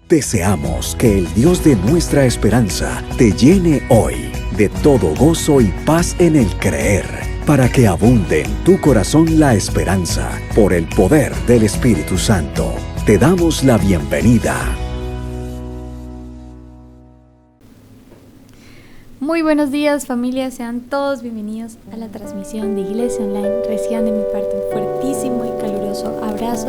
Deseamos que el Dios de nuestra esperanza te llene hoy de todo gozo y paz en el creer, para que abunde en tu corazón la esperanza por el poder del Espíritu Santo. Te damos la bienvenida. Muy buenos días, familia, sean todos bienvenidos a la transmisión de Iglesia Online. Reciban de mi parte un fuertísimo y caluroso abrazo.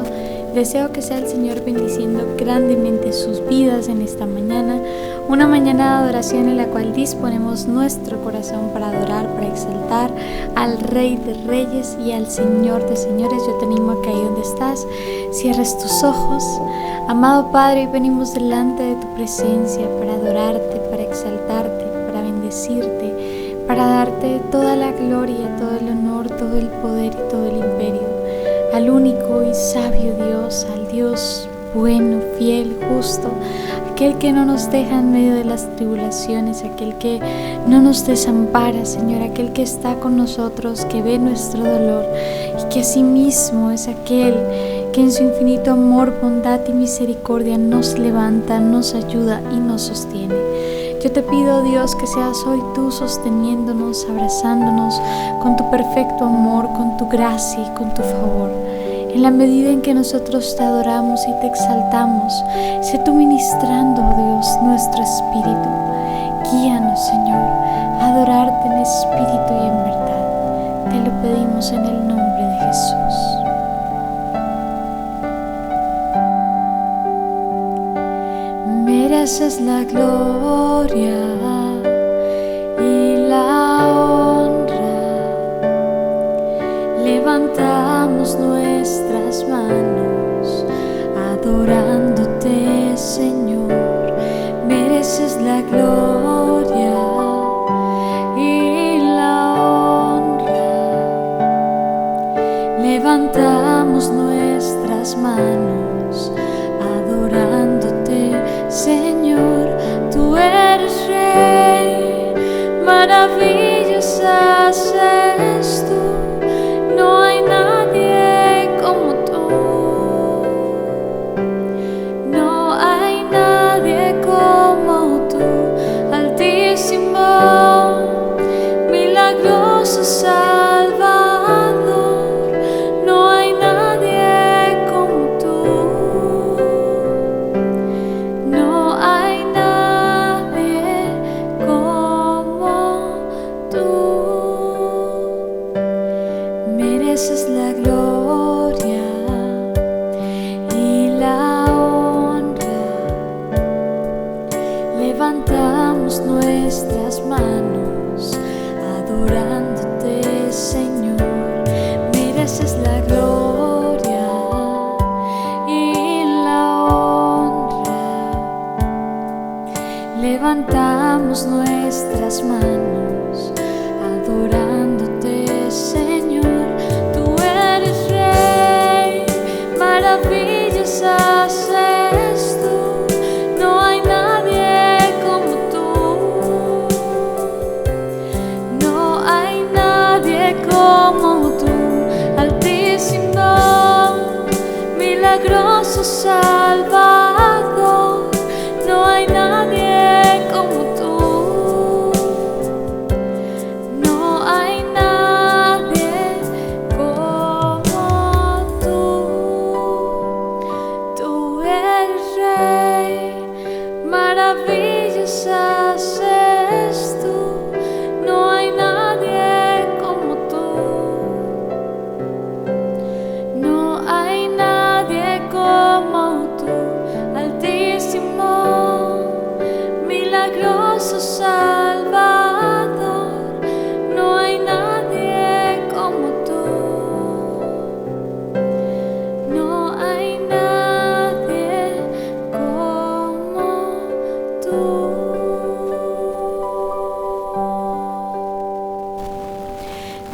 Deseo que sea el Señor bendiciendo grandemente sus vidas en esta mañana, una mañana de adoración en la cual disponemos nuestro corazón para adorar, para exaltar al Rey de Reyes y al Señor de Señores. Yo te animo a que ahí donde estás, cierres tus ojos. Amado Padre, hoy venimos delante de tu presencia para adorarte, para exaltarte, para bendecirte, para darte toda la gloria, todo el honor, todo el poder y todo el imperio. Al único y sabio Dios, al Dios bueno, fiel, justo, aquel que no nos deja en medio de las tribulaciones, aquel que no nos desampara, Señor, aquel que está con nosotros, que ve nuestro dolor y que asimismo es aquel que en su infinito amor, bondad y misericordia nos levanta, nos ayuda y nos sostiene. Yo te pido, Dios, que seas hoy tú sosteniéndonos, abrazándonos con tu perfecto amor, con tu gracia y con tu favor. En la medida en que nosotros te adoramos y te exaltamos, sé tú ministrando, Dios, nuestro espíritu. Guíanos, Señor, a adorarte en espíritu y en verdad. Te lo pedimos en el nombre de Jesús. Mereces la gloria y la honra. Levantamos nuestras manos adorándote, Señor. Mereces la gloria y la honra. Levantamos nuestras manos adorándote, Señor. Tú eres Rey, maravillas haces tú. No hay nadie como tú. No hay nadie como tú. Altísimo, milagroso Salvador. No hay nadie como tú. No hay nadie como tú. Mereces la gloria y la honra. Levantamos nuestras manos adorándote, Señor. Mereces la gloria y la honra. Levantamos nuestras manos adorándote, Señor. Tú eres Rey, maravillas haces tú. No hay nadie como tú. No hay nadie como tú. Altísimo, milagroso Salvador. No hay nadie como tú. No hay nadie como tú. Tú eres Rey, maravillas haces tú. No hay nadie como tú. No hay nadie como tú. Altísimo, milagroso Salvador. No hay nadie como tú. No hay nadie como tú.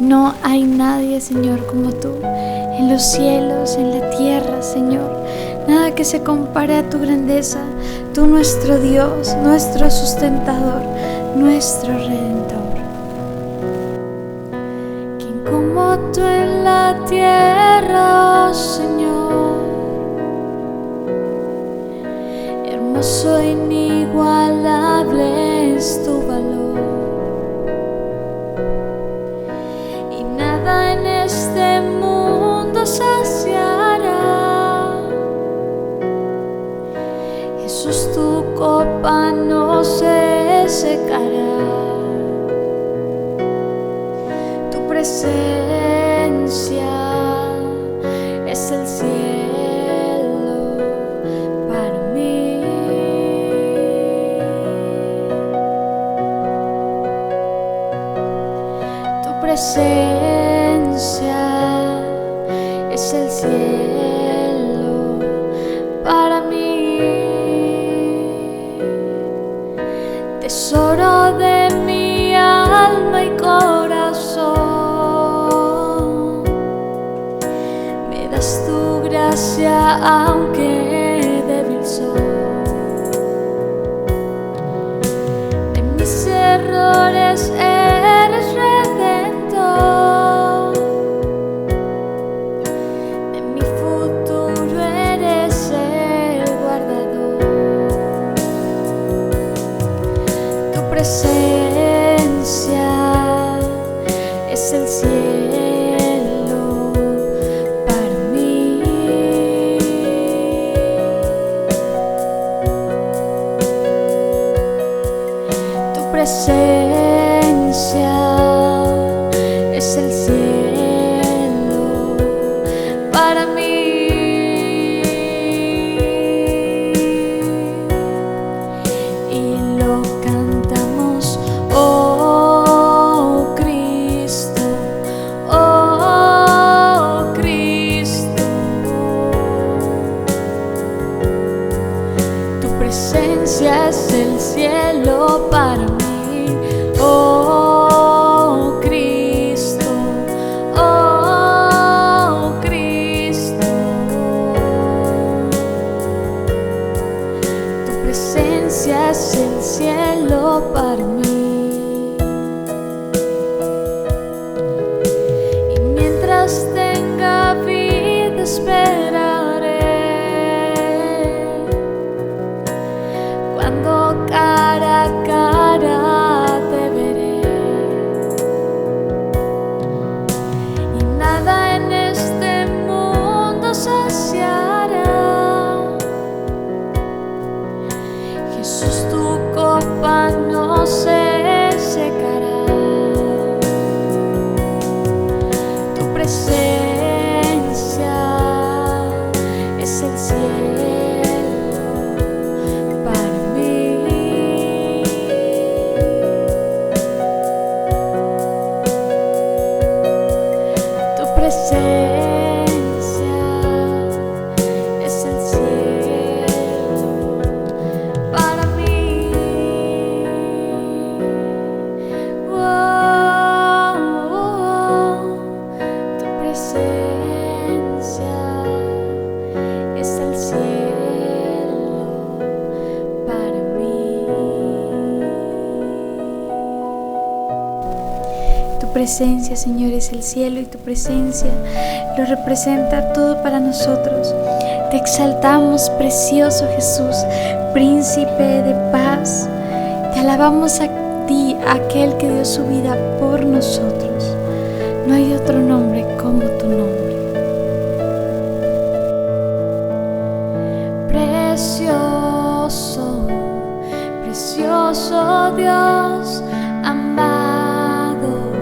No hay nadie, Señor, como tú, en los cielos, en la tierra, Señor. Nada que se compare a tu grandeza. Tú, nuestro Dios, nuestro sustentador, nuestro Redentor. ¿Quién como tú en la tierra, oh Señor? Hermoso, inigualable es tu valor, y nada en este mundo saciará. Jesús, tu copa no se secará. Tu presencia es el cielo para mí. Tu presencia es el cielo para mí. Tesoro de mi alma y corazón, me das tu gracia aunque débil soy. De mis errores eres redentor, de mi futuro eres el guardador. Tu presencia es el cielo para mí. Tu presencia es el cielo para mí. Y lo cantamos, oh Cristo, oh Cristo. Tu presencia es el cielo para mí. Oh Cristo, oh Cristo. Tu presencia es el cielo para mí. Y mientras tenga vida esperaré, cuando cara a cara te veré. Y nada en este mundo saciará. Jesús, tu copa no se secará. Tu presencia es el cielo para mí. Tu presencia es el cielo para mí. Oh, oh, oh. Tu presencia es el cielo para mí. Tu presencia, Señor, es el cielo, y tu presencia lo representa todo para nosotros. Te exaltamos, precioso Jesús, príncipe de paz. Te alabamos a ti, aquel que dio su vida por nosotros. No hay otro nombre como tu nombre. Precioso, precioso Dios, amado,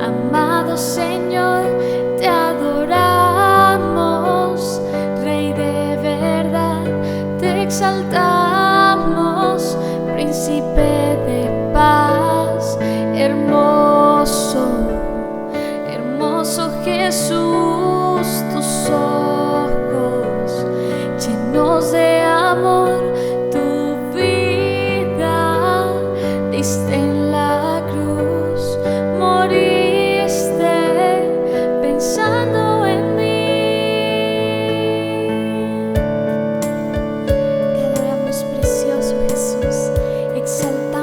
amado Señor, te adoramos, Rey de verdad, te exaltamos, príncipe de paz, hermoso, hermoso Jesús, tus ojos llenos de amor, tu vida diste en la cruz, moriste pensando en mí. Te adoramos, precioso Jesús, exaltamos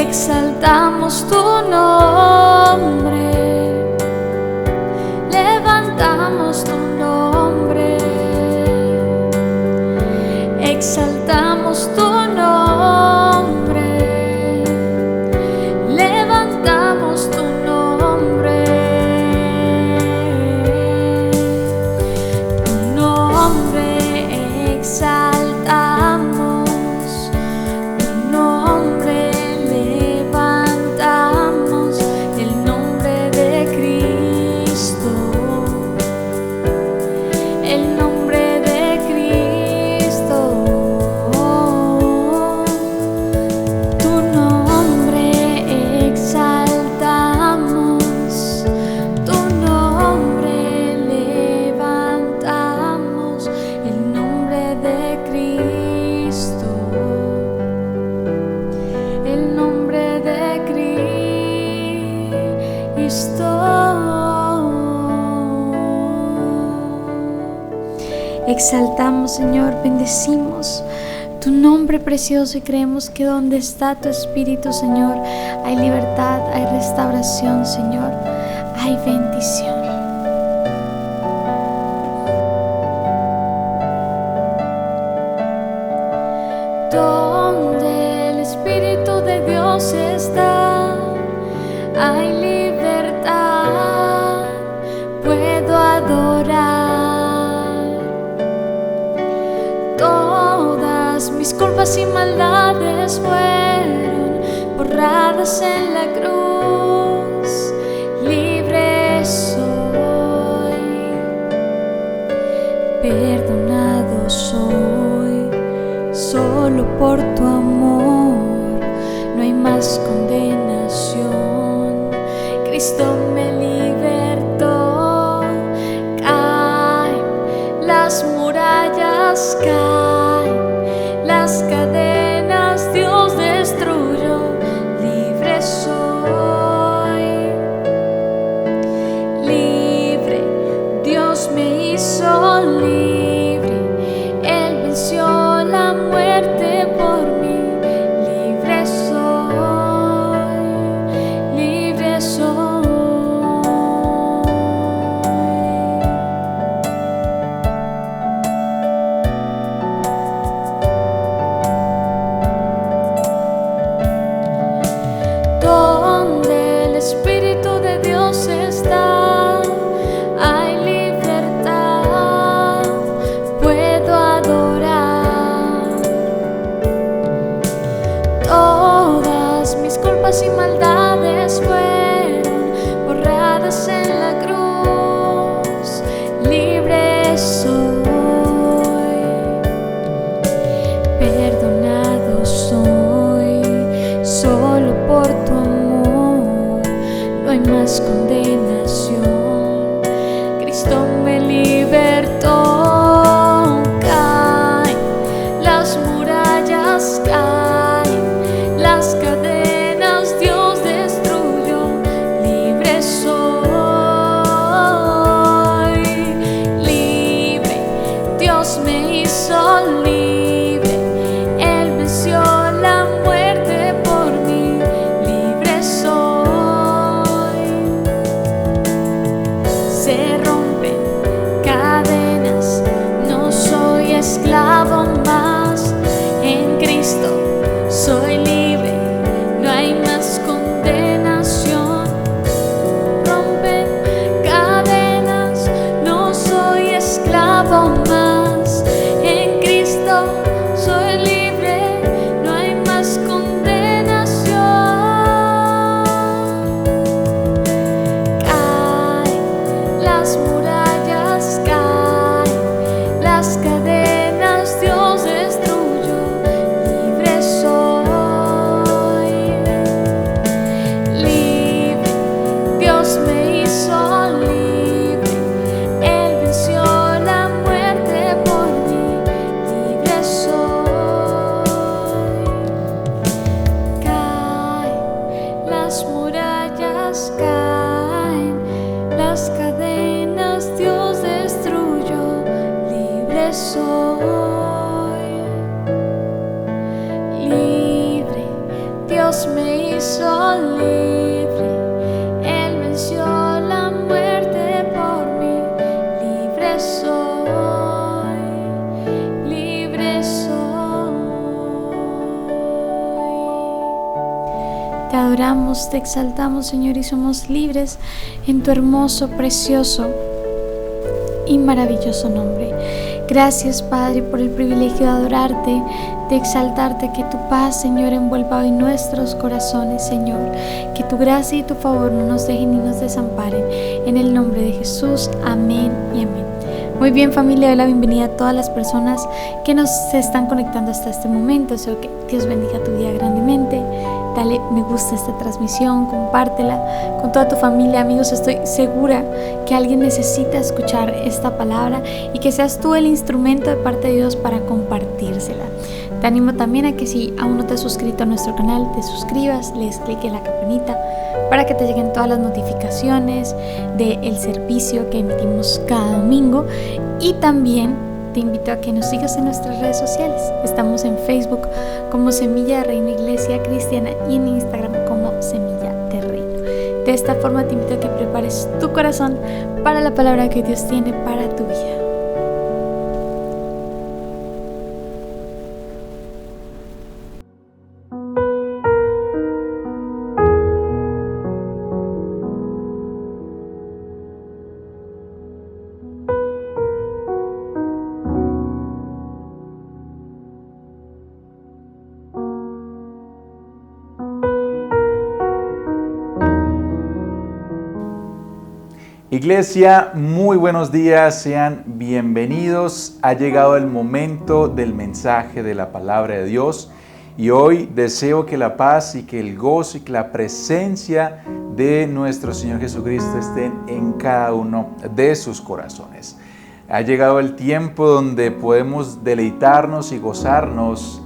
exaltamos tu nombre, levantamos tu nombre, exaltamos tu nombre, levantamos tu nombre, exaltamos tu nombre, levantamos el nombre de Cristo, el nombre de Cristo, tu nombre exaltamos, tu nombre levantamos, el nombre de Cristo, el nombre de Cristo. Exaltamos, Señor, bendecimos tu nombre precioso y creemos que donde está tu Espíritu, Señor, hay libertad, hay restauración, Señor, hay bendición. Donde el Espíritu de Dios está, hay libertad, puedo adorar. Todas mis culpas y maldades fueron borradas en la cruz, libre soy, perdonado soy, solo por tu amor, no hay más condenación, Cristo me libertó, caen las murallas, caen las cadenas, Dios destruyó, libre soy, libre, Dios me hizo libre, Él venció la muerte por mí, libre soy, libre soy. Donde el Espíritu de Dios está, hay libertad, puedo adorar. Todas mis culpas y maldades fueron borradas en la cruz, libre soy, perdonado soy, solo por tu amor, no hay más condenación, Cristo me libertó, caen las murallas, caen las cadenas, Dios destruyó, libre soy, libre, Dios me hizo libre, Él venció la muerte por mí, libre soy, se rompen Dios me hizo libre, Él venció la muerte por mí. Libre soy, libre soy. Te adoramos, te exaltamos, Señor, y somos libres en tu hermoso, precioso y maravilloso nombre. Gracias, Padre, por el privilegio de adorarte, de exaltarte. Que tu paz, Señor, envuelva hoy nuestros corazones, Señor. Que tu gracia y tu favor no nos dejen ni nos desamparen. En el nombre de Jesús, amén y amén. Muy bien, familia, doy la bienvenida a todas las personas que nos están conectando hasta este momento. Deseo que Dios bendiga tu día grandemente. Dale me gusta a esta transmisión, compártela con toda tu familia, amigos. Estoy segura que alguien necesita escuchar esta palabra y que seas tú el instrumento de parte de Dios para compartírsela. Te animo también a que si aún no te has suscrito a nuestro canal, te suscribas, le des clic en la campanita para que te lleguen todas las notificaciones del servicio que emitimos cada domingo. Y también te invito a que nos sigas en nuestras redes sociales. Estamos en Facebook como Semilla de Reino Iglesia Cristiana y en Instagram como Semilla de Reino. De esta forma te invito a que prepares tu corazón para la palabra que Dios tiene para tu vida. Iglesia, muy buenos días, sean bienvenidos. Ha llegado el momento del mensaje de la palabra de Dios y hoy deseo que la paz y que el gozo y que la presencia de nuestro Señor Jesucristo estén en cada uno de sus corazones. Ha llegado el tiempo donde podemos deleitarnos y gozarnos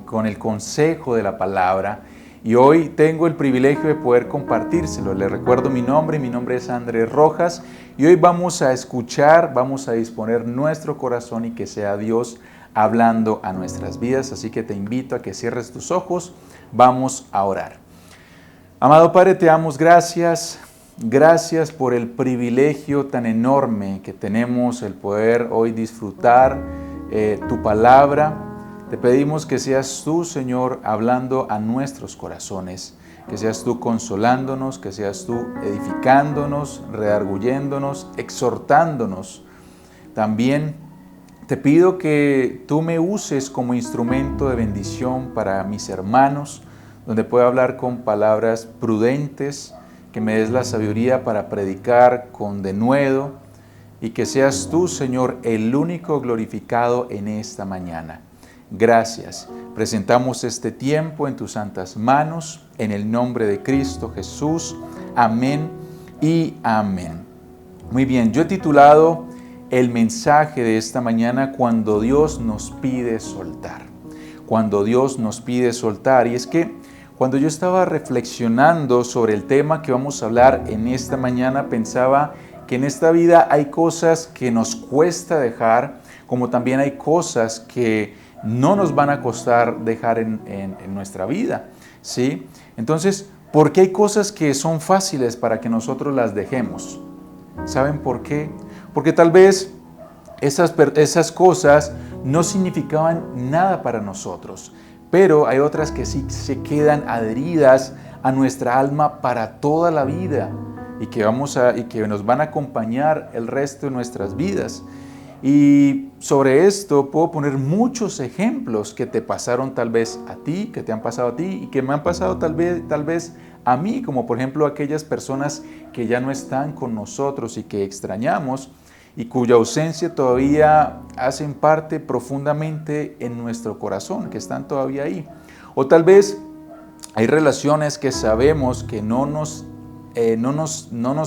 con el consejo de la palabra. Y hoy tengo el privilegio de poder compartírselo. Les recuerdo mi nombre es Andrés Rojas y hoy vamos a escuchar, vamos a disponer nuestro corazón y que sea Dios hablando a nuestras vidas. Así que te invito a que cierres tus ojos, vamos a orar. Amado Padre, te damos gracias por el privilegio tan enorme que tenemos el poder hoy disfrutar tu palabra. Te pedimos que seas tú, Señor, hablando a nuestros corazones, que seas tú consolándonos, que seas tú edificándonos, redarguyéndonos, exhortándonos. También te pido que tú me uses como instrumento de bendición para mis hermanos, donde pueda hablar con palabras prudentes, que me des la sabiduría para predicar con denuedo y que seas tú, Señor, el único glorificado en esta mañana. Gracias. Presentamos este tiempo en tus santas manos, en el nombre de Cristo Jesús. Amén y amén. Muy bien, yo he titulado el mensaje de esta mañana Cuando Dios nos pide soltar. Cuando Dios nos pide soltar. Y es que cuando yo estaba reflexionando sobre el tema que vamos a hablar en esta mañana, pensaba que en esta vida hay cosas que nos cuesta dejar, como también hay cosas que no nos van a costar dejar en nuestra vida, ¿sí? Entonces, ¿por qué hay cosas que son fáciles para que nosotros las dejemos? ¿Saben por qué? Porque tal vez esas cosas no significaban nada para nosotros, pero hay otras que sí se quedan adheridas a nuestra alma para toda la vida y que nos van a acompañar el resto de nuestras vidas. Y sobre esto puedo poner muchos ejemplos que te pasaron tal vez a ti, que te han pasado a ti y que me han pasado tal vez a mí, como por ejemplo aquellas personas que ya no están con nosotros y que extrañamos y cuya ausencia todavía hacen parte profundamente en nuestro corazón, que están todavía ahí. O tal vez hay relaciones que sabemos que no nos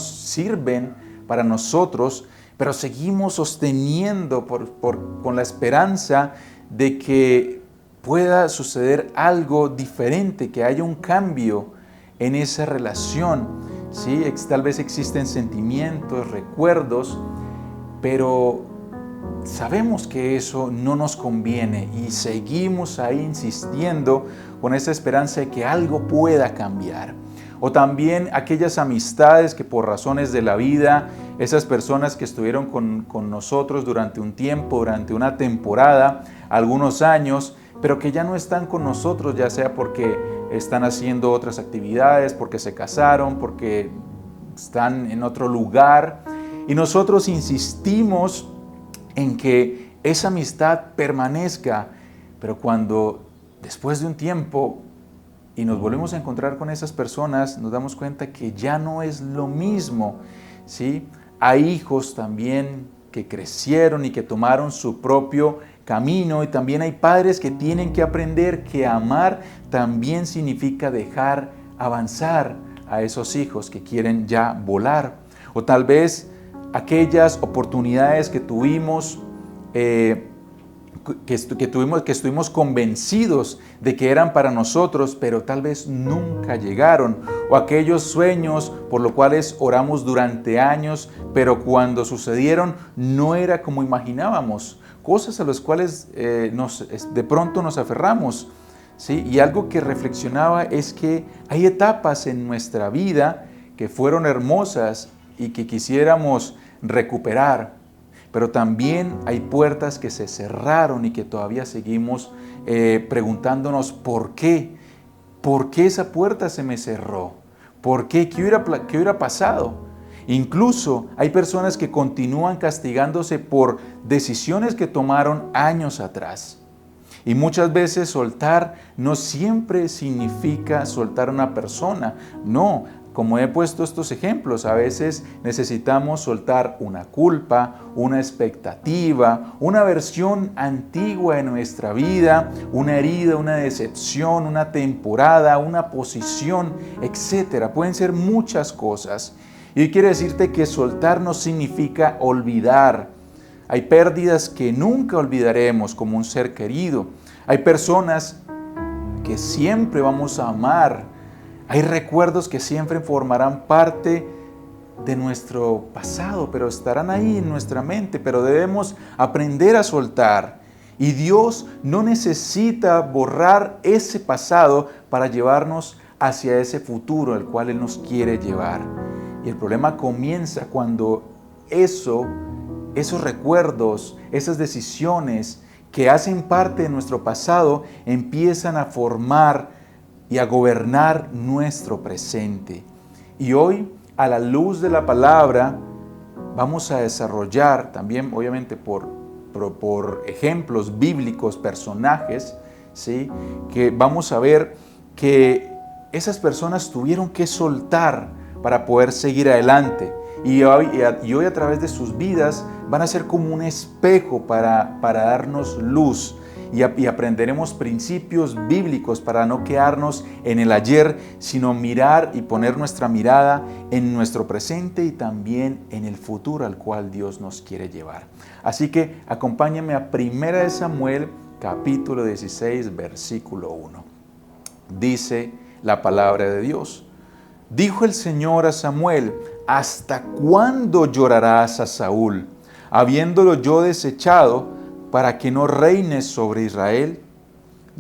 sirven para nosotros, pero seguimos sosteniendo con la esperanza de que pueda suceder algo diferente, que haya un cambio en esa relación, ¿sí? Tal vez existen sentimientos, recuerdos, pero sabemos que eso no nos conviene y seguimos ahí insistiendo con esa esperanza de que algo pueda cambiar. O también aquellas amistades que por razones de la vida, esas personas que estuvieron con nosotros durante un tiempo, durante una temporada, algunos años, pero que ya no están con nosotros, ya sea porque están haciendo otras actividades, porque se casaron, porque están en otro lugar. Y nosotros insistimos en que esa amistad permanezca, pero cuando después de un tiempo y nos volvemos a encontrar con esas personas, nos damos cuenta que ya no es lo mismo, ¿sí? Hay hijos también que crecieron y que tomaron su propio camino, y también hay padres que tienen que aprender que amar también significa dejar avanzar a esos hijos que quieren ya volar. O tal vez aquellas oportunidades que tuvimos, que estuvimos convencidos de que eran para nosotros, pero tal vez nunca llegaron. O aquellos sueños por los cuales oramos durante años, pero cuando sucedieron no era como imaginábamos. Cosas a las cuales de pronto nos aferramos, ¿sí? Y algo que reflexionaba es que hay etapas en nuestra vida que fueron hermosas y que quisiéramos recuperar, pero también hay puertas que se cerraron y que todavía seguimos preguntándonos ¿por qué? ¿Por qué esa puerta se me cerró? ¿Por qué? ¿Qué hubiera pasado? Incluso hay personas que continúan castigándose por decisiones que tomaron años atrás. Y muchas veces soltar no siempre significa soltar a una persona. No, como he puesto estos ejemplos, a veces necesitamos soltar una culpa, una expectativa, una versión antigua de nuestra vida, una herida, una decepción, una temporada, una posición, etc. Pueden ser muchas cosas. Y quiero decirte que soltar no significa olvidar. Hay pérdidas que nunca olvidaremos como un ser querido. Hay personas que siempre vamos a amar. Hay recuerdos que siempre formarán parte de nuestro pasado, pero estarán ahí en nuestra mente, pero debemos aprender a soltar. Y Dios no necesita borrar ese pasado para llevarnos hacia ese futuro al cual Él nos quiere llevar. Y el problema comienza cuando esos recuerdos, esas decisiones que hacen parte de nuestro pasado empiezan a formar y a gobernar nuestro presente. Y hoy, a la luz de la palabra, vamos a desarrollar también, obviamente por ejemplos bíblicos, personajes, ¿sí? Que vamos a ver que esas personas tuvieron que soltar para poder seguir adelante. Y hoy a través de sus vidas van a ser como un espejo para darnos luz. Y aprenderemos principios bíblicos para no quedarnos en el ayer, sino mirar y poner nuestra mirada en nuestro presente y también en el futuro al cual Dios nos quiere llevar. Así que acompáñenme a 1 Samuel, capítulo 16, versículo 1. Dice la palabra de Dios. Dijo el Señor a Samuel: ¿hasta cuándo llorarás a Saúl, habiéndolo yo desechado, para que no reines sobre Israel?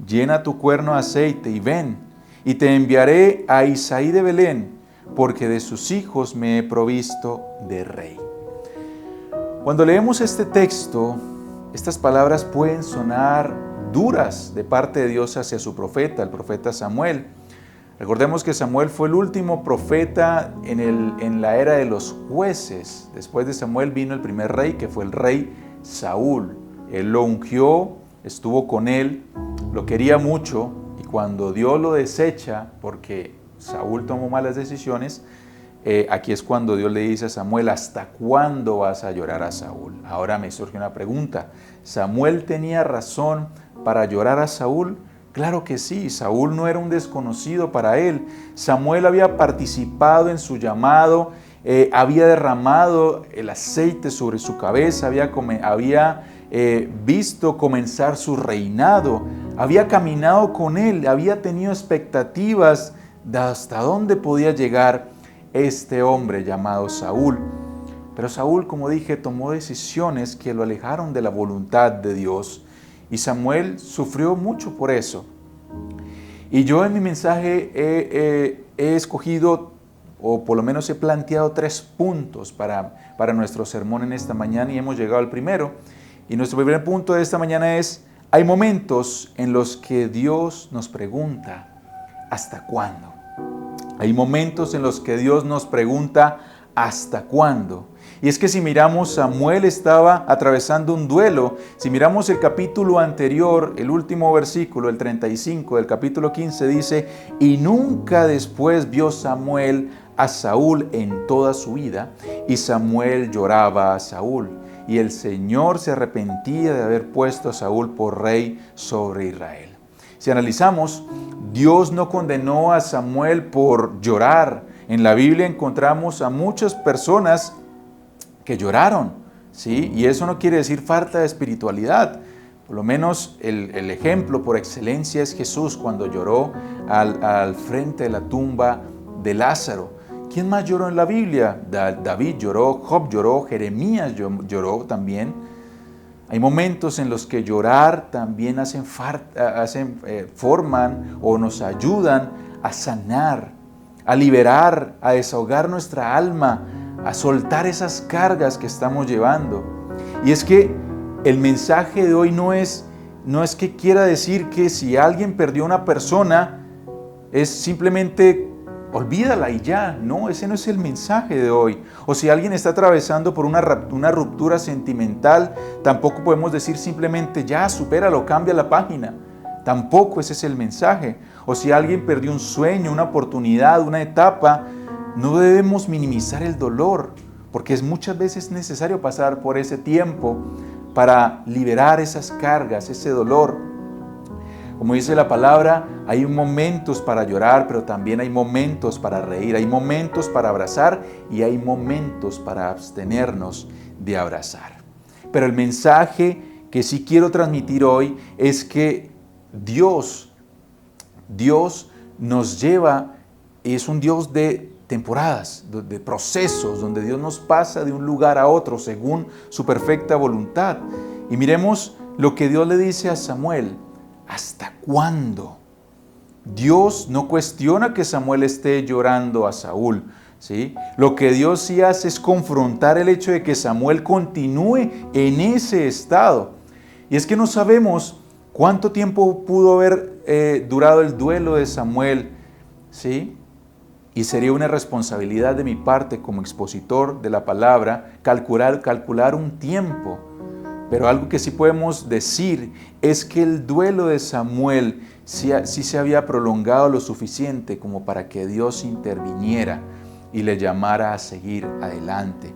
Llena tu cuerno de aceite y ven, y te enviaré a Isaí de Belén, porque de sus hijos me he provisto de rey. Cuando leemos este texto, estas palabras pueden sonar duras de parte de Dios hacia su profeta, el profeta Samuel. Recordemos que Samuel fue el último profeta en la era de los jueces. Después de Samuel vino el primer rey, que fue el rey Saúl. Él lo ungió, estuvo con él, lo quería mucho, y cuando Dios lo desecha, porque Saúl tomó malas decisiones, aquí es cuando Dios le dice a Samuel: ¿hasta cuándo vas a llorar a Saúl? Ahora me surge una pregunta. ¿Samuel tenía razón para llorar a Saúl? Claro que sí, Saúl no era un desconocido para él. Samuel había participado en su llamado, había derramado el aceite sobre su cabeza, había visto comenzar su reinado, había caminado con él, había tenido expectativas de hasta dónde podía llegar este hombre llamado Saúl. Pero Saúl, como dije, tomó decisiones que lo alejaron de la voluntad de Dios. Y Samuel sufrió mucho por eso. Y yo en mi mensaje he escogido, o por lo menos he planteado 3 puntos para nuestro sermón en esta mañana, y hemos llegado al primero. Y nuestro primer punto de esta mañana es: hay momentos en los que Dios nos pregunta, ¿hasta cuándo? Hay momentos en los que Dios nos pregunta, ¿hasta cuándo? Y es que si miramos, Samuel estaba atravesando un duelo. Si miramos el capítulo anterior, el último versículo, el 35 del capítulo 15, dice: y nunca después vio Samuel a Saúl en toda su vida, y Samuel lloraba a Saúl. Y el Señor se arrepentía de haber puesto a Saúl por rey sobre Israel. Si analizamos, Dios no condenó a Samuel por llorar. En la Biblia encontramos a muchas personas que lloraron, ¿sí? Y eso no quiere decir falta de espiritualidad. Por lo menos el ejemplo por excelencia es Jesús cuando lloró al frente de la tumba de Lázaro. ¿Quién más lloró en la Biblia? David lloró, Job lloró, Jeremías lloró también. Hay momentos en los que llorar también forman o nos ayudan a sanar, a liberar, a desahogar nuestra alma, a soltar esas cargas que estamos llevando. Y es que el mensaje de hoy no es que quiera decir que si alguien perdió a una persona, es simplemente olvídala y ya. No, ese no es el mensaje de hoy. O si alguien está atravesando por una ruptura sentimental, tampoco podemos decir simplemente ya, supéralo, cambia la página. Tampoco ese es el mensaje. O si alguien perdió un sueño, una oportunidad, una etapa, no debemos minimizar el dolor, porque es muchas veces necesario pasar por ese tiempo para liberar esas cargas, ese dolor. Como dice la palabra, hay momentos para llorar, pero también hay momentos para reír, hay momentos para abrazar y hay momentos para abstenernos de abrazar. Pero el mensaje que sí quiero transmitir hoy es que Dios nos lleva, es un Dios de temporadas, de procesos, donde Dios nos pasa de un lugar a otro según su perfecta voluntad. Y miremos lo que Dios le dice a Samuel. ¿Hasta cuándo? Dios no cuestiona que Samuel esté llorando a Saúl, ¿sí? Lo que Dios sí hace es confrontar el hecho de que Samuel continúe en ese estado. Y es que no sabemos cuánto tiempo pudo haber durado el duelo de Samuel, ¿sí? Y sería una responsabilidad de mi parte como expositor de la palabra calcular un tiempo. Pero algo que sí podemos decir es que el duelo de Samuel sí se había prolongado lo suficiente como para que Dios interviniera y le llamara a seguir adelante.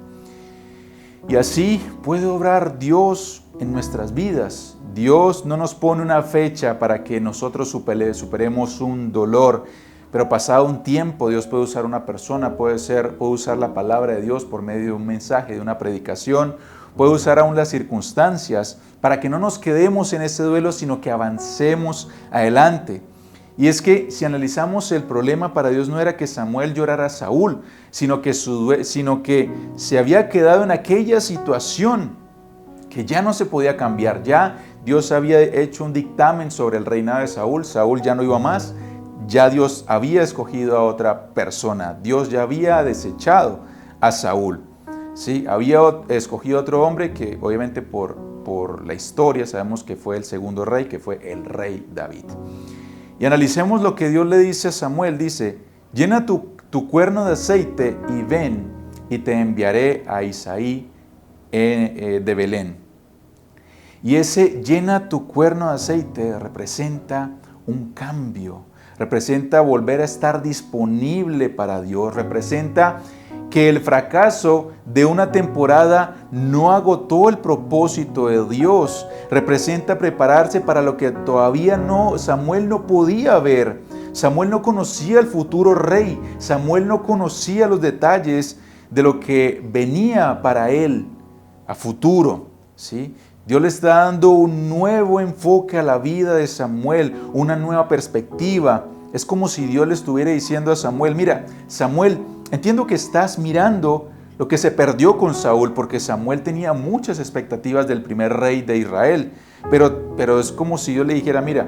Y así puede obrar Dios en nuestras vidas. Dios no nos pone una fecha para que nosotros superemos un dolor, pero pasado un tiempo Dios puede usar una persona, puede usar la palabra de Dios por medio de un mensaje, de una predicación, puede usar aún las circunstancias para que no nos quedemos en ese duelo, sino que avancemos adelante. Y es que si analizamos, el problema para Dios no era que Samuel llorara a Saúl, sino que se había quedado en aquella situación que ya no se podía cambiar. Ya Dios había hecho un dictamen sobre el reinado de Saúl. Saúl ya no iba más. Ya Dios había escogido a otra persona. Dios ya había desechado a Saúl. Sí, había escogido a otro hombre que obviamente por la historia sabemos que fue el segundo rey, que fue el rey David. Y analicemos lo que Dios le dice a Samuel. Dice: llena tu cuerno de aceite y ven, y te enviaré a Isaí de Belén. Y ese llena tu cuerno de aceite representa un cambio, representa volver a estar disponible para Dios, representa que el fracaso de una temporada no agotó el propósito de Dios. Representa prepararse para lo que todavía Samuel no podía ver. Samuel no conocía el futuro rey. Samuel no conocía los detalles de lo que venía para él a futuro, ¿sí? Dios le está dando un nuevo enfoque a la vida de Samuel, una nueva perspectiva. Es como si Dios le estuviera diciendo a Samuel: mira, Samuel, entiendo que estás mirando lo que se perdió con Saúl, porque Samuel tenía muchas expectativas del primer rey de Israel, pero es como si yo le dijera, mira,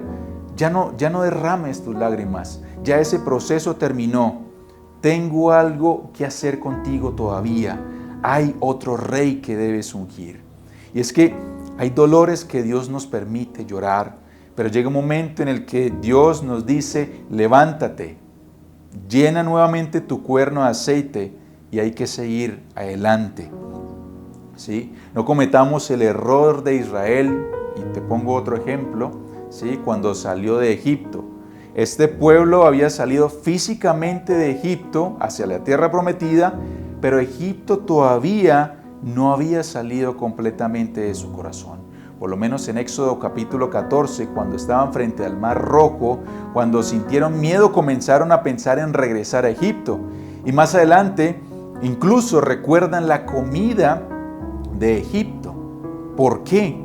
ya no derrames tus lágrimas, ya ese proceso terminó, tengo algo que hacer contigo todavía, hay otro rey que debes ungir. Y es que hay dolores que Dios nos permite llorar, pero llega un momento en el que Dios nos dice, levántate, llena nuevamente tu cuerno de aceite y hay que seguir adelante. ¿Sí? No cometamos el error de Israel, y te pongo otro ejemplo, ¿sí? Cuando salió de Egipto. Este pueblo había salido físicamente de Egipto hacia la tierra prometida, pero Egipto todavía no había salido completamente de su corazón. Por lo menos en Éxodo capítulo 14, cuando estaban frente al Mar Rojo, cuando sintieron miedo, comenzaron a pensar en regresar a Egipto. Y más adelante, incluso recuerdan la comida de Egipto. ¿Por qué?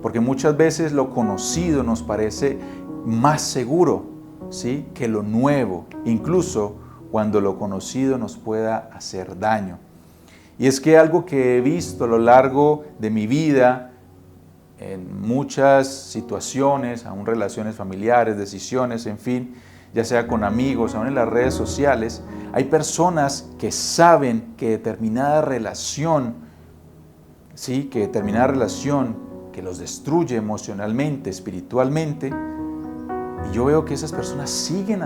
Porque muchas veces lo conocido nos parece más seguro, ¿sí?, que lo nuevo, incluso cuando lo conocido nos pueda hacer daño. Y es que algo que he visto a lo largo de mi vida, en muchas situaciones, aún relaciones familiares, decisiones, en fin, ya sea con amigos, aún en las redes sociales, hay personas que saben que determinada relación, ¿sí?, que los destruye emocionalmente, espiritualmente, y yo veo que esas personas siguen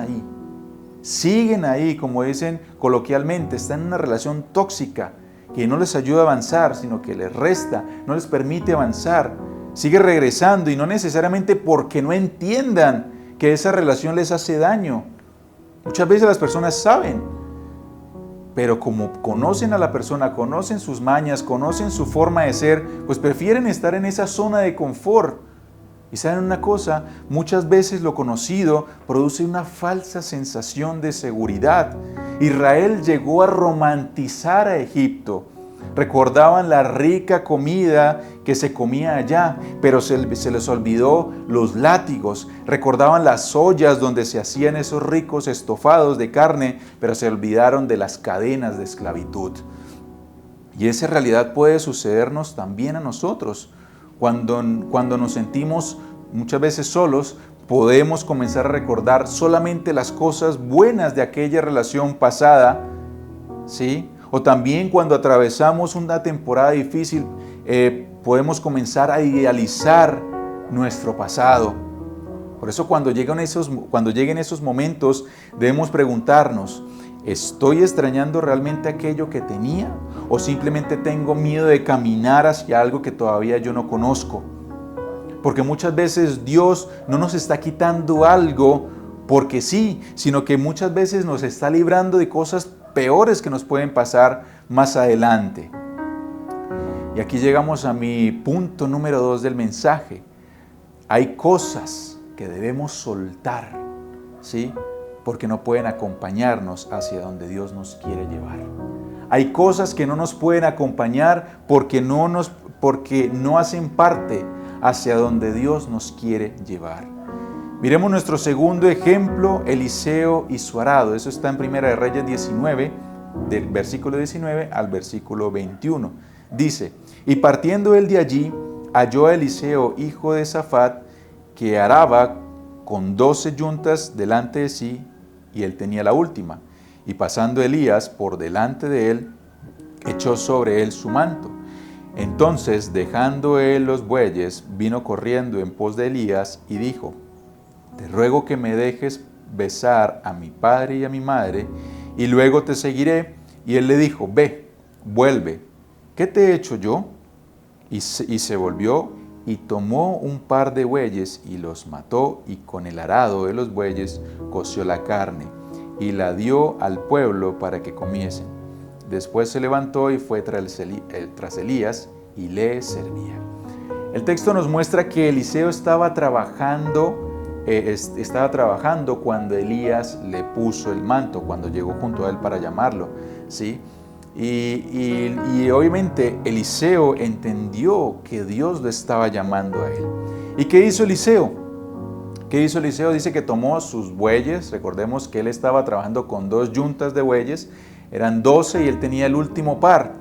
ahí, como dicen coloquialmente, están en una relación tóxica que no les ayuda a avanzar, sino que les resta, no les permite avanzar, sigue regresando, y no necesariamente porque no entiendan que esa relación les hace daño. Muchas veces las personas saben, pero como conocen a la persona, conocen sus mañas, conocen su forma de ser, pues prefieren estar en esa zona de confort. Y saben una cosa, muchas veces lo conocido produce una falsa sensación de seguridad. Israel llegó a romantizar a Egipto. Recordaban la rica comida que se comía allá, pero se les olvidó los látigos. Recordaban las ollas donde se hacían esos ricos estofados de carne, pero se olvidaron de las cadenas de esclavitud. Y esa realidad puede sucedernos también a nosotros. Cuando nos sentimos muchas veces solos, podemos comenzar a recordar solamente las cosas buenas de aquella relación pasada, ¿sí? O también cuando atravesamos una temporada difícil, podemos comenzar a idealizar nuestro pasado. Por eso cuando lleguen esos momentos, debemos preguntarnos, ¿estoy extrañando realmente aquello que tenía? ¿O simplemente tengo miedo de caminar hacia algo que todavía yo no conozco? Porque muchas veces Dios no nos está quitando algo porque sí, sino que muchas veces nos está librando de cosas peores que nos pueden pasar más adelante. Y aquí llegamos a mi punto número 2 del mensaje. Hay cosas que debemos soltar, ¿sí?, porque no pueden acompañarnos hacia donde Dios nos quiere llevar. Hay cosas que no nos pueden acompañar porque no hacen parte hacia donde Dios nos quiere llevar. Miremos nuestro segundo ejemplo, Eliseo y su arado. Eso está en Primera de Reyes 19, del versículo 19 al versículo 21. Dice, y partiendo él de allí, halló a Eliseo, hijo de Safat, que araba con 12 yuntas delante de sí, y él tenía la última. Y pasando Elías por delante de él, echó sobre él su manto. Entonces, dejando él los bueyes, vino corriendo en pos de Elías y dijo, te ruego que me dejes besar a mi padre y a mi madre, y luego te seguiré. Y él le dijo, ve, vuelve, ¿qué te he hecho yo? Y se volvió y tomó un par de bueyes y los mató, y con el arado de los bueyes coció la carne, y la dio al pueblo para que comiesen. Después se levantó y fue tras Elías y le servía. El texto nos muestra que Eliseo estaba trabajando cuando Elías le puso el manto, cuando llegó junto a él para llamarlo, ¿sí? Y obviamente Eliseo entendió que Dios lo estaba llamando a él. ¿Y qué hizo Eliseo? ¿Qué hizo Eliseo? Dice que tomó sus bueyes. Recordemos que él estaba trabajando con 2 yuntas de bueyes. eran 12 y él tenía el último par.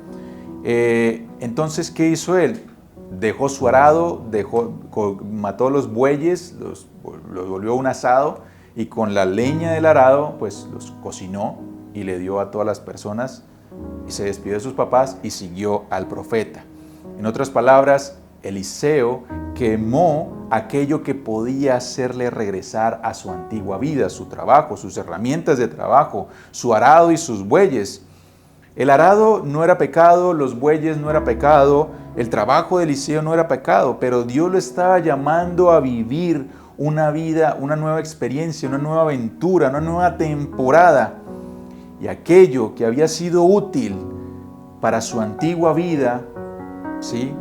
Entonces, ¿qué hizo él? Dejó su arado, mató los bueyes, los volvió un asado y con la leña del arado pues los cocinó y le dio a todas las personas y se despidió de sus papás y siguió al profeta. En otras palabras, Eliseo quemó aquello que podía hacerle regresar a su antigua vida, su trabajo, sus herramientas de trabajo, su arado y sus bueyes. El arado no era pecado, los bueyes no era pecado, el trabajo de Eliseo no era pecado, pero Dios lo estaba llamando a vivir una vida, una nueva experiencia, una nueva aventura, una nueva temporada. Y aquello que había sido útil para su antigua vida, ¿sí?,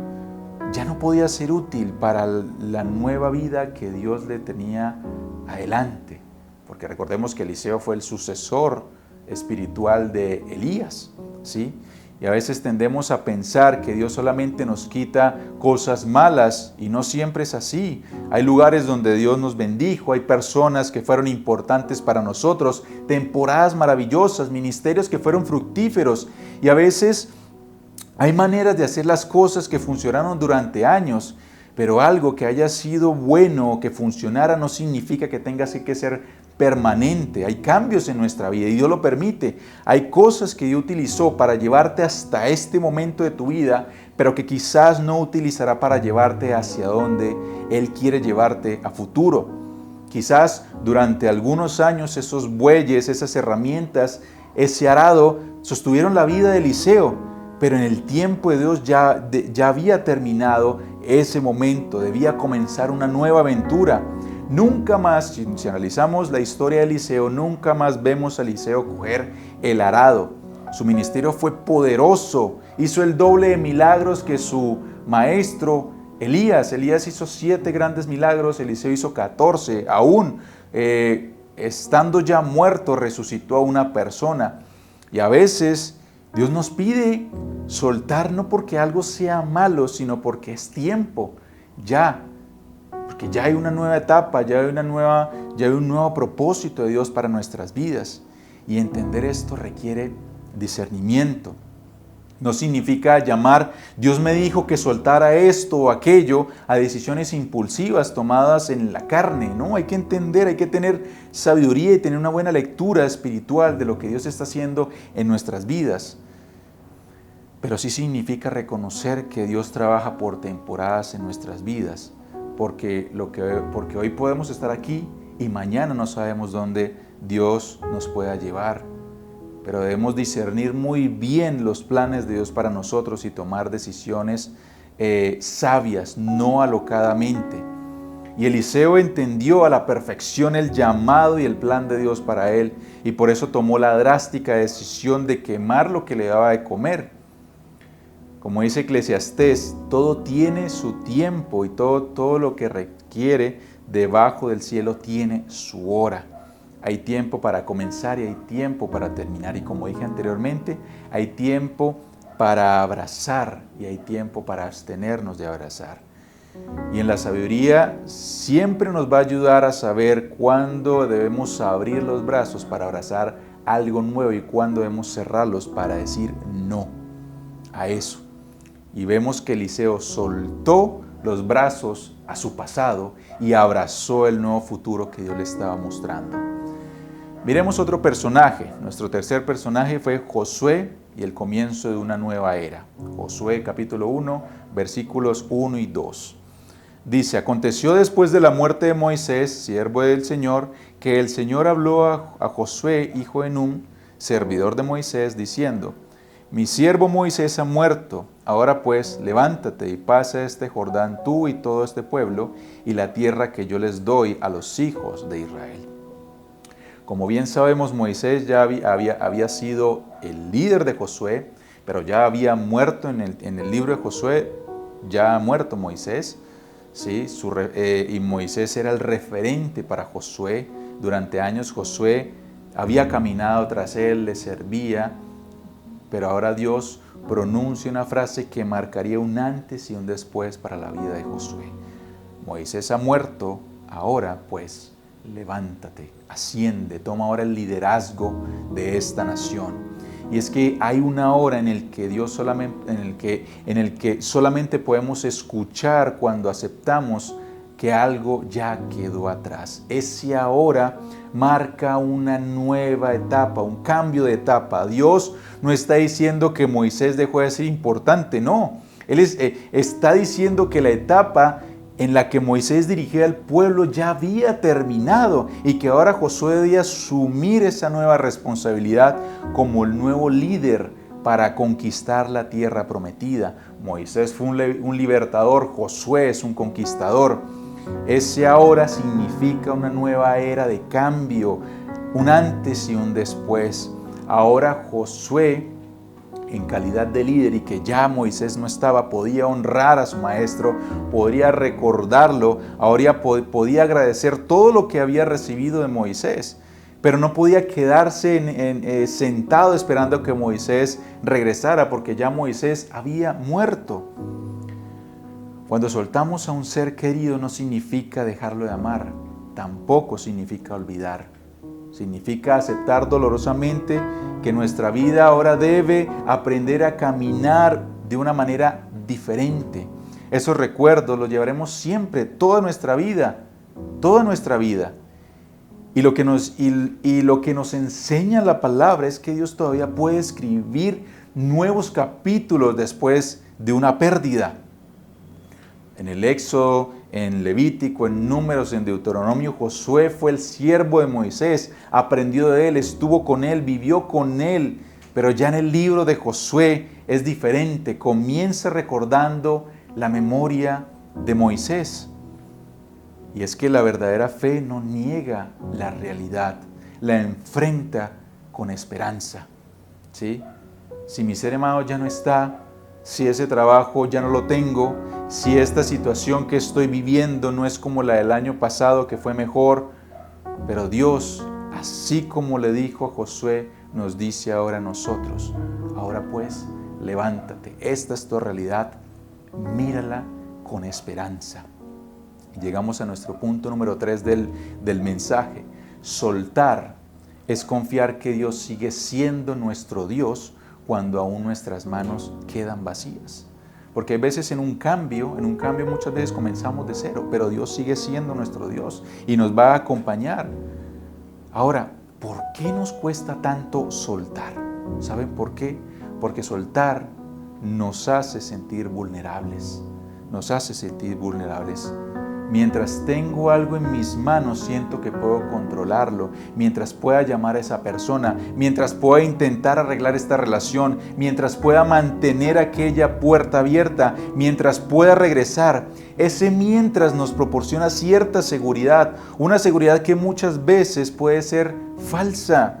ya no podía ser útil para la nueva vida que Dios le tenía adelante. Porque recordemos que Eliseo fue el sucesor espiritual de Elías, ¿sí? Y a veces tendemos a pensar que Dios solamente nos quita cosas malas y no siempre es así. Hay lugares donde Dios nos bendijo, hay personas que fueron importantes para nosotros, temporadas maravillosas, ministerios que fueron fructíferos y a veces hay maneras de hacer las cosas que funcionaron durante años, pero algo que haya sido bueno o que funcionara no significa que tenga que ser permanente. Hay cambios en nuestra vida y Dios lo permite. Hay cosas que Dios utilizó para llevarte hasta este momento de tu vida, pero que quizás no utilizará para llevarte hacia donde Él quiere llevarte a futuro. Quizás durante algunos años esos bueyes, esas herramientas, ese arado sostuvieron la vida de Eliseo, pero en el tiempo de Dios ya había terminado ese momento, debía comenzar una nueva aventura. Nunca más, si analizamos la historia de Eliseo, nunca más vemos a Eliseo coger el arado. Su ministerio fue poderoso, hizo el doble de milagros que su maestro Elías. Elías hizo 7 grandes milagros, Eliseo hizo 14. Aún estando ya muerto, resucitó a una persona. Y a veces Dios nos pide soltar no porque algo sea malo, sino porque es tiempo, porque ya hay una nueva etapa, ya hay un nuevo propósito de Dios para nuestras vidas. Y entender esto requiere discernimiento. No significa llamar, Dios me dijo que soltara esto o aquello, a decisiones impulsivas tomadas en la carne. No, hay que entender, hay que tener sabiduría y tener una buena lectura espiritual de lo que Dios está haciendo en nuestras vidas. Pero sí significa reconocer que Dios trabaja por temporadas en nuestras vidas, porque hoy podemos estar aquí y mañana no sabemos dónde Dios nos pueda llevar. Pero debemos discernir muy bien los planes de Dios para nosotros y tomar decisiones sabias, no alocadamente. Y Eliseo entendió a la perfección el llamado y el plan de Dios para él, y por eso tomó la drástica decisión de quemar lo que le daba de comer. Como dice Eclesiastés, todo tiene su tiempo y todo lo que requiere debajo del cielo tiene su hora. Hay tiempo para comenzar y hay tiempo para terminar. Y como dije anteriormente, hay tiempo para abrazar y hay tiempo para abstenernos de abrazar. Y en la sabiduría siempre nos va a ayudar a saber cuándo debemos abrir los brazos para abrazar algo nuevo y cuándo debemos cerrarlos para decir no a eso. Y vemos que Eliseo soltó los brazos a su pasado y abrazó el nuevo futuro que Dios le estaba mostrando. Miremos otro personaje. Nuestro tercer personaje fue Josué y el comienzo de una nueva era. Josué capítulo 1, versículos 1 y 2. Dice, aconteció después de la muerte de Moisés, siervo del Señor, que el Señor habló a Josué, hijo de Nun, servidor de Moisés, diciendo, mi siervo Moisés ha muerto, ahora pues levántate y pasa este Jordán tú y todo este pueblo y la tierra que yo les doy a los hijos de Israel. Como bien sabemos, Moisés ya había sido el líder de Josué, pero ya había muerto en el libro de Josué, ya ha muerto Moisés, ¿sí? Y Moisés era el referente para Josué. Durante años Josué había caminado tras él, le servía, pero ahora Dios pronuncia una frase que marcaría un antes y un después para la vida de Josué. Moisés ha muerto, ahora pues levántate, asciende, toma ahora el liderazgo de esta nación. y es que hay una hora en el que Dios solamente, en el que solamente podemos escuchar cuando aceptamos que algo ya quedó atrás. Ese ahora marca una nueva etapa, un cambio de etapa. Dios no está diciendo que Moisés dejó de ser importante, no. Él está diciendo que la etapa en la que Moisés dirigía al pueblo ya había terminado y que ahora Josué debía asumir esa nueva responsabilidad como el nuevo líder para conquistar la tierra prometida. Moisés fue un libertador, Josué es un conquistador. Ese ahora significa una nueva era de cambio, un antes y un después. Ahora Josué, en calidad de líder y que ya Moisés no estaba, podía honrar a su maestro, podría recordarlo, ahora podía agradecer todo lo que había recibido de Moisés, pero no podía quedarse sentado esperando que Moisés regresara, porque ya Moisés había muerto. Cuando soltamos a un ser querido no significa dejarlo de amar, tampoco significa olvidar. Significa aceptar dolorosamente que nuestra vida ahora debe aprender a caminar de una manera diferente. Esos recuerdos los llevaremos siempre, toda nuestra vida, toda nuestra vida. Y lo que nos enseña la palabra es que Dios todavía puede escribir nuevos capítulos después de una pérdida. En el Éxodo, en Levítico, en Números, en Deuteronomio, Josué fue el siervo de Moisés, aprendió de él, estuvo con él, vivió con él. Pero ya en el libro de Josué es diferente, comienza recordando la memoria de Moisés. Y es que la verdadera fe no niega la realidad, la enfrenta con esperanza. ¿Sí? Si mi ser amado ya no está, si ese trabajo ya no lo tengo, si esta situación que estoy viviendo no es como la del año pasado que fue mejor, pero Dios, así como le dijo a Josué, nos dice ahora a nosotros, ahora pues, levántate, esta es tu realidad, mírala con esperanza. Y llegamos a nuestro punto número 3 del mensaje. Soltar es confiar que Dios sigue siendo nuestro Dios cuando aún nuestras manos quedan vacías. Porque hay veces en un cambio muchas veces comenzamos de cero, pero Dios sigue siendo nuestro Dios y nos va a acompañar. Ahora, ¿por qué nos cuesta tanto soltar? ¿Saben por qué? Porque soltar nos hace sentir vulnerables, nos hace sentir vulnerables. Mientras tengo algo en mis manos, siento que puedo controlarlo. Mientras pueda llamar a esa persona, mientras pueda intentar arreglar esta relación, mientras pueda mantener aquella puerta abierta, mientras pueda regresar. Ese mientras nos proporciona cierta seguridad, una seguridad que muchas veces puede ser falsa.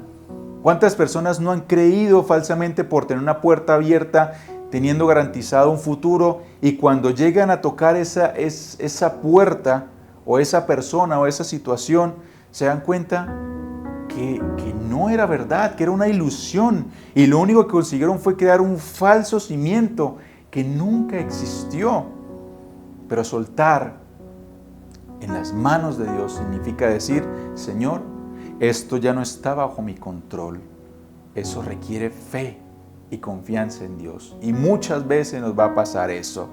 ¿Cuántas personas no han creído falsamente por tener una puerta abierta, teniendo garantizado un futuro, y cuando llegan a tocar esa puerta o esa persona o esa situación, se dan cuenta que no era verdad, que era una ilusión, y lo único que consiguieron fue crear un falso cimiento que nunca existió? Pero soltar en las manos de Dios significa decir, Señor, esto ya no está bajo mi control. Eso requiere fe y confianza en Dios. Y muchas veces nos va a pasar eso.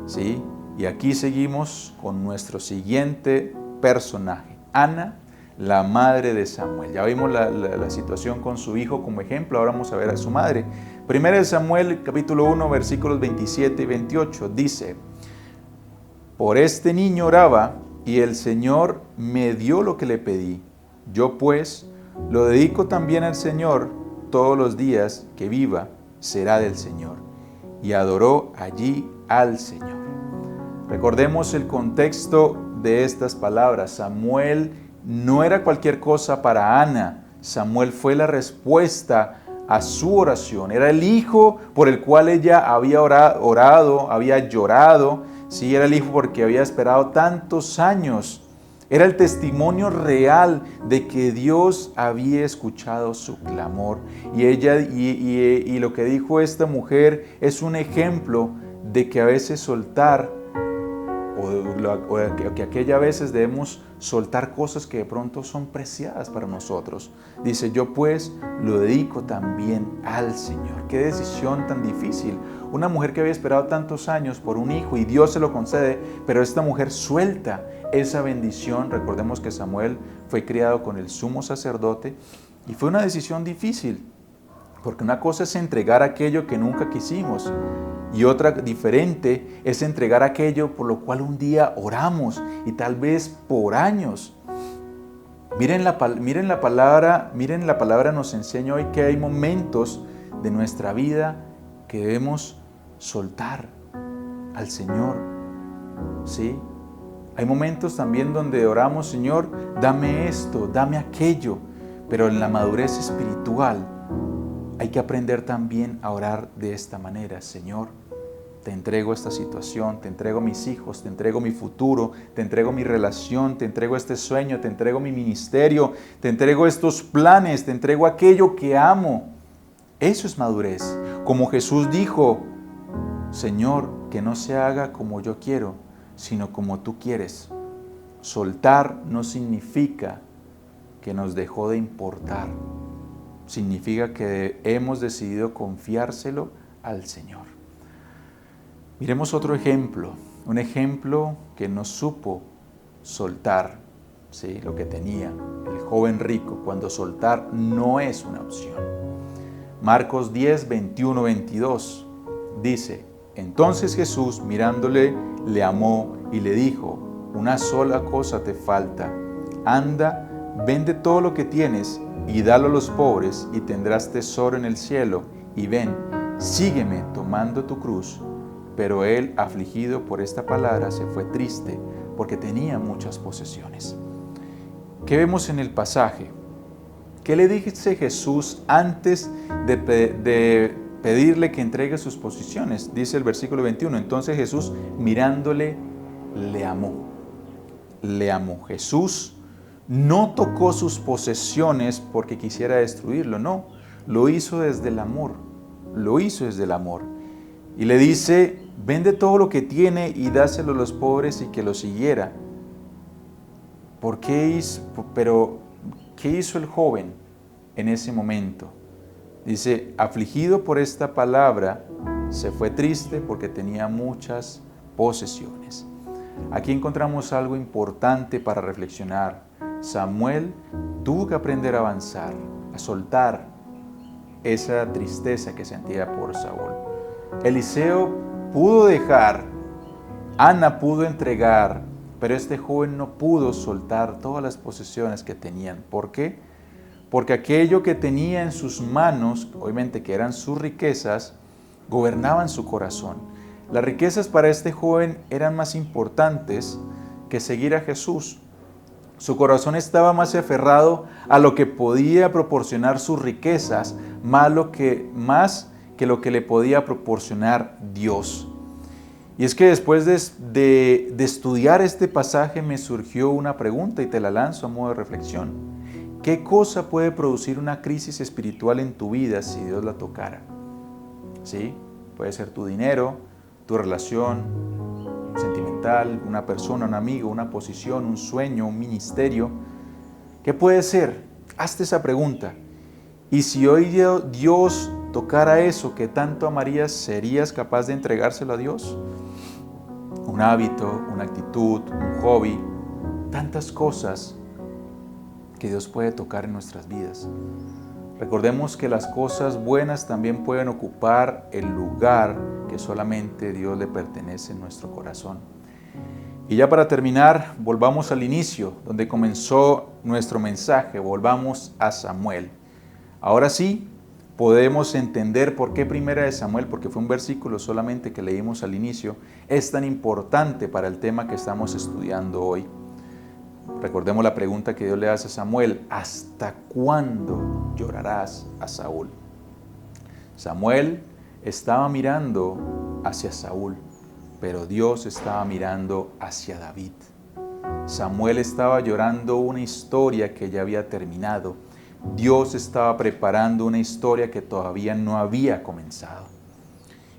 ¿Sí? Y aquí seguimos con nuestro siguiente personaje, Ana, la madre de Samuel. Ya vimos la situación con su hijo como ejemplo, ahora vamos a ver a su madre. Primera de Samuel, capítulo 1, versículos 27 y 28, dice, por este niño oraba y el Señor me dio lo que le pedí. Yo pues lo dedico también al Señor, todos los días que viva será del Señor. Y adoró allí al Señor. Recordemos el contexto de estas palabras. Samuel no era cualquier cosa para Ana. Samuel fue la respuesta a su oración. Era el hijo por el cual ella había orado, había llorado. Sí, era el hijo porque había esperado tantos años. Era el testimonio real de que Dios había escuchado su clamor. Y lo que dijo esta mujer es un ejemplo de que a veces soltar o que aquella veces debemos soltar cosas que de pronto son preciadas para nosotros. Dice, yo pues lo dedico también al Señor. Qué decisión tan difícil. Una mujer que había esperado tantos años por un hijo y Dios se lo concede, pero esta mujer suelta esa bendición. Recordemos que Samuel fue criado con el sumo sacerdote y fue una decisión difícil, porque una cosa es entregar aquello que nunca quisimos y otra diferente es entregar aquello por lo cual un día oramos y tal vez por años. Miren la palabra nos enseña hoy que hay momentos de nuestra vida que debemos soltar al Señor, ¿sí? Hay momentos también donde oramos, Señor, dame esto, dame aquello, pero en la madurez espiritual hay que aprender también a orar de esta manera. Señor, te entrego esta situación, te entrego mis hijos, te entrego mi futuro, te entrego mi relación, te entrego este sueño, te entrego mi ministerio, te entrego estos planes, te entrego aquello que amo. Eso es madurez. Como Jesús dijo, Señor, que no se haga como yo quiero, sino como tú quieres. Soltar no significa que nos dejó de importar. Significa que hemos decidido confiárselo al Señor. Miremos otro ejemplo, un ejemplo que no supo soltar, ¿sí?, lo que tenía, el joven rico, cuando soltar no es una opción. Marcos 10, 21, 22 dice, entonces Jesús mirándole le amó y le dijo, una sola cosa te falta, anda, vende todo lo que tienes y dalo a los pobres y tendrás tesoro en el cielo, y ven, sígueme tomando tu cruz. Pero él, afligido por esta palabra, se fue triste porque tenía muchas posesiones. ¿Qué vemos en el pasaje? ¿Qué le dice Jesús antes de pedirle que entregue sus posesiones? Dice el versículo 21, entonces Jesús mirándole le amó. Le amó. Jesús no tocó sus posesiones porque quisiera destruirlo, no. Lo hizo desde el amor. Lo hizo desde el amor. Y le dice, vende todo lo que tiene y dáselo a los pobres y que lo siguiera. ¿Qué hizo el joven en ese momento? Dice, afligido por esta palabra, se fue triste porque tenía muchas posesiones. Aquí encontramos algo importante para reflexionar. Samuel tuvo que aprender a avanzar, a soltar esa tristeza que sentía por Saúl. Eliseo pudo dejar, Ana pudo entregar, pero este joven no pudo soltar todas las posesiones que tenían. ¿Por qué? Porque aquello que tenía en sus manos, obviamente que eran sus riquezas, gobernaban su corazón. Las riquezas para este joven eran más importantes que seguir a Jesús. Su corazón estaba más aferrado a lo que podía proporcionar sus riquezas, más que lo que le podía proporcionar Dios. Y es que después de estudiar este pasaje me surgió una pregunta y te la lanzo a modo de reflexión. ¿Qué cosa puede producir una crisis espiritual en tu vida si Dios la tocara? ¿Sí? Puede ser tu dinero, tu relación sentimental, una persona, un amigo, una posición, un sueño, un ministerio. ¿Qué puede ser? Hazte esa pregunta. Y si hoy Dios tocara eso que tanto amarías, ¿serías capaz de entregárselo a Dios? Un hábito, una actitud, un hobby, tantas cosas que Dios puede tocar en nuestras vidas. Recordemos que las cosas buenas también pueden ocupar el lugar que solamente Dios le pertenece en nuestro corazón. Y ya para terminar, volvamos al inicio, donde comenzó nuestro mensaje, volvamos a Samuel. Ahora sí, podemos entender por qué Primera de Samuel, porque fue un versículo solamente que leímos al inicio, es tan importante para el tema que estamos estudiando hoy. Recordemos la pregunta que Dios le hace a Samuel, ¿hasta cuándo llorarás a Saúl? Samuel estaba mirando hacia Saúl, pero Dios estaba mirando hacia David. Samuel estaba llorando una historia que ya había terminado. Dios estaba preparando una historia que todavía no había comenzado.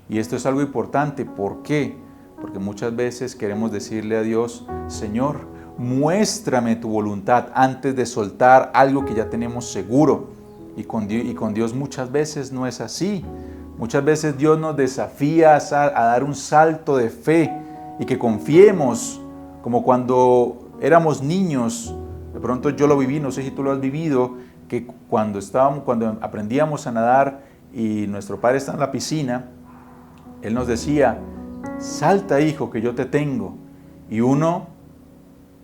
Y esto es algo importante. ¿Por qué? porque muchas veces queremos decirle a Dios, Señor, muéstrame tu voluntad antes de soltar algo que ya tenemos seguro. Y con Dios muchas veces no es así. Muchas veces Dios nos desafía a dar un salto de fe y que confiemos, como cuando éramos niños. De pronto yo lo viví, no sé si tú lo has vivido, que cuando aprendíamos a nadar y nuestro padre está en la piscina, él nos decía, salta hijo que yo te tengo. Y uno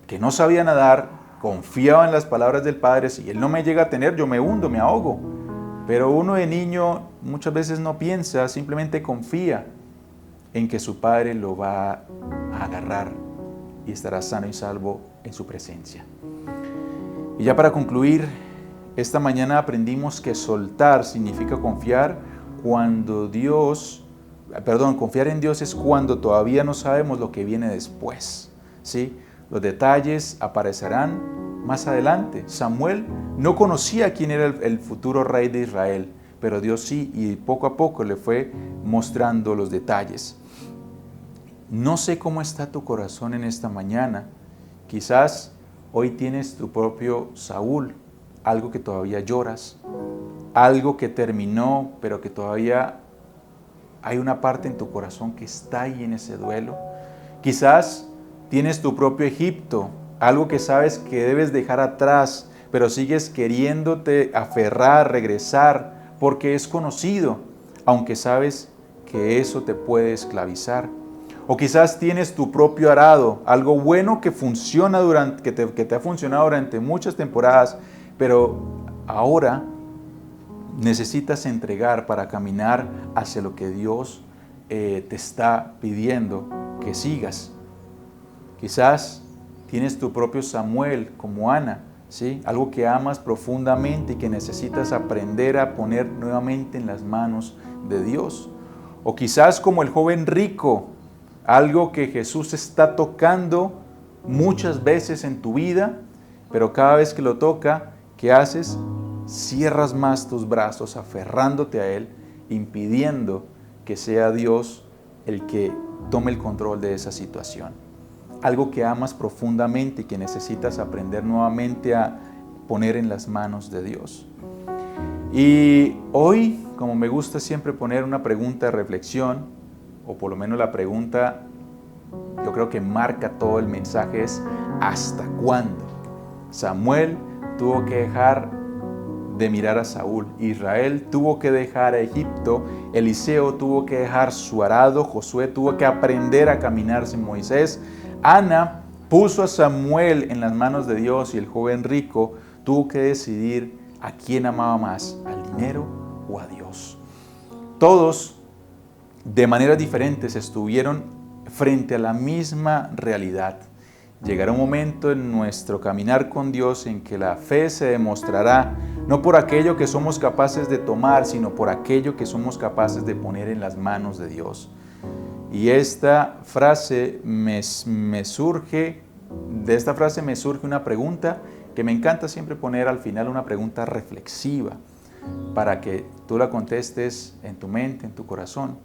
que no sabía nadar, confiaba en las palabras del padre, si él no me llega a tener, yo me hundo, me ahogo. Pero uno de niño muchas veces no piensa, simplemente confía en que su padre lo va a agarrar y estará sano y salvo en su presencia. Y ya para concluir, esta mañana aprendimos que soltar significa confiar confiar en Dios es cuando todavía no sabemos lo que viene después, ¿sí? Los detalles aparecerán más adelante. Samuel no conocía quién era el futuro rey de Israel, pero Dios sí, y poco a poco le fue mostrando los detalles. No sé cómo está tu corazón en esta mañana. Quizás hoy tienes tu propio Saúl, algo que todavía lloras, algo que terminó, pero que todavía hay una parte en tu corazón que está ahí en ese duelo. Quizás tienes tu propio Egipto, algo que sabes que debes dejar atrás, pero sigues queriéndote aferrar, regresar, porque es conocido, aunque sabes que eso te puede esclavizar. O quizás tienes tu propio arado, algo bueno que funciona que te ha funcionado durante muchas temporadas, pero ahora necesitas entregar para caminar hacia lo que Dios te está pidiendo que sigas. Quizás tienes tu propio Samuel como Ana, ¿sí? Algo que amas profundamente y que necesitas aprender a poner nuevamente en las manos de Dios. O quizás como el joven rico, algo que Jesús está tocando muchas veces en tu vida, pero cada vez que lo toca, ¿qué haces? Cierras más tus brazos aferrándote a Él, impidiendo que sea Dios el que tome el control de esa situación. Algo que amas profundamente y que necesitas aprender nuevamente a poner en las manos de Dios. Y hoy, como me gusta siempre poner una pregunta de reflexión, o por lo menos la pregunta, yo creo que marca todo el mensaje, es ¿hasta cuándo? Samuel tuvo que dejar de mirar a Saúl, Israel tuvo que dejar a Egipto, Eliseo tuvo que dejar su arado, Josué tuvo que aprender a caminar sin Moisés, Ana puso a Samuel en las manos de Dios y el joven rico tuvo que decidir a quién amaba más, al dinero o a Dios. Todos, de maneras diferentes, estuvieron frente a la misma realidad. Llegará un momento en nuestro caminar con Dios en que la fe se demostrará no por aquello que somos capaces de tomar, sino por aquello que somos capaces de poner en las manos de Dios. Y de esta frase me surge una pregunta que me encanta siempre poner al final, una pregunta reflexiva, para que tú la contestes en tu mente, en tu corazón.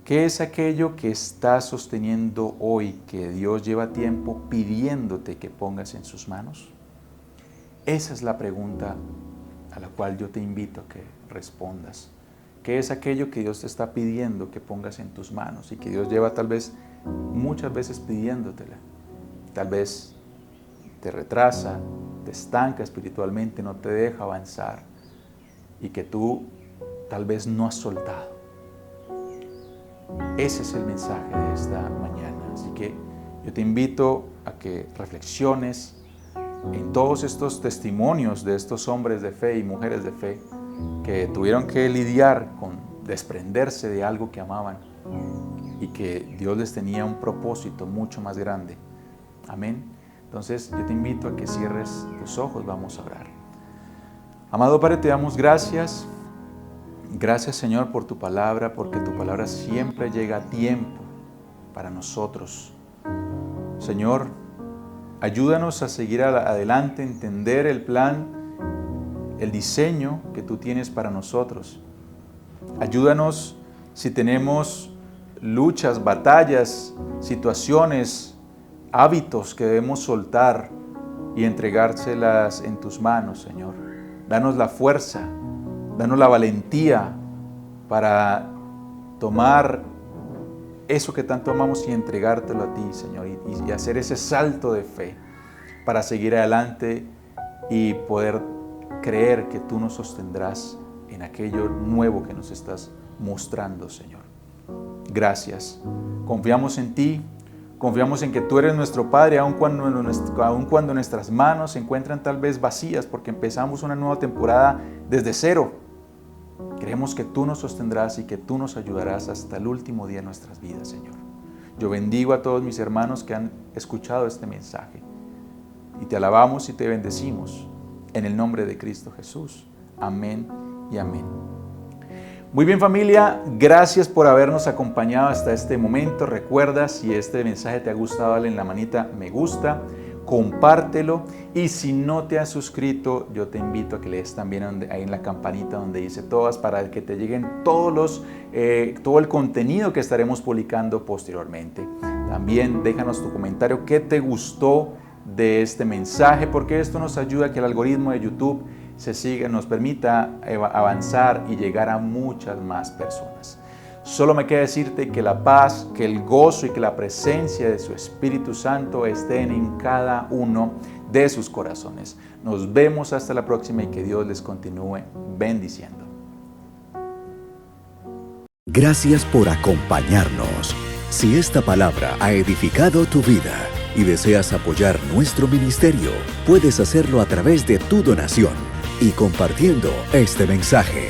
¿Qué es aquello que estás sosteniendo hoy que Dios lleva tiempo pidiéndote que pongas en sus manos? Esa es la pregunta a la cual yo te invito a que respondas. ¿Qué es aquello que Dios te está pidiendo que pongas en tus manos y que Dios lleva tal vez muchas veces pidiéndotela? Tal vez te retrasa, te estanca espiritualmente, no te deja avanzar y que tú tal vez no has soltado. Ese es el mensaje de esta mañana. Así que yo te invito a que reflexiones en todos estos testimonios de estos hombres de fe y mujeres de fe que tuvieron que lidiar con desprenderse de algo que amaban y que Dios les tenía un propósito mucho más grande. Amén. Entonces yo te invito a que cierres tus ojos, vamos a orar. Amado Padre, te damos gracias. Gracias, Señor, por tu palabra, porque tu palabra siempre llega a tiempo para nosotros. Señor, ayúdanos a seguir adelante, entender el plan, el diseño que tú tienes para nosotros. Ayúdanos si tenemos luchas, batallas, situaciones, hábitos que debemos soltar y entregárselas en tus manos, Señor. Danos la fuerza, danos la valentía para tomar eso que tanto amamos y entregártelo a ti, Señor, y hacer ese salto de fe para seguir adelante y poder creer que tú nos sostendrás en aquello nuevo que nos estás mostrando, Señor. Gracias. Confiamos en ti, confiamos en que tú eres nuestro Padre, aun cuando nuestras manos se encuentran tal vez vacías porque empezamos una nueva temporada desde cero. Creemos que tú nos sostendrás y que tú nos ayudarás hasta el último día de nuestras vidas, Señor. Yo bendigo a todos mis hermanos que han escuchado este mensaje y te alabamos y te bendecimos en el nombre de Cristo Jesús. Amén y amén. Muy bien, familia, gracias por habernos acompañado hasta este momento. Recuerda, si este mensaje te ha gustado, dale en la manita me gusta, compártelo, y si no te has suscrito, yo te invito a que le des también ahí en la campanita donde dice todas, para que te lleguen todo el contenido que estaremos publicando posteriormente. También déjanos tu comentario, qué te gustó de este mensaje, porque esto nos ayuda a que el algoritmo de YouTube nos permita avanzar y llegar a muchas más personas. Solo me queda decirte que la paz, que el gozo y que la presencia de su Espíritu Santo estén en cada uno de sus corazones. Nos vemos hasta la próxima y que Dios les continúe bendiciendo. Gracias por acompañarnos. Si esta palabra ha edificado tu vida y deseas apoyar nuestro ministerio, puedes hacerlo a través de tu donación y compartiendo este mensaje.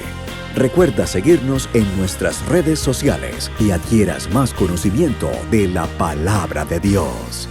Recuerda seguirnos en nuestras redes sociales y adquieras más conocimiento de la palabra de Dios.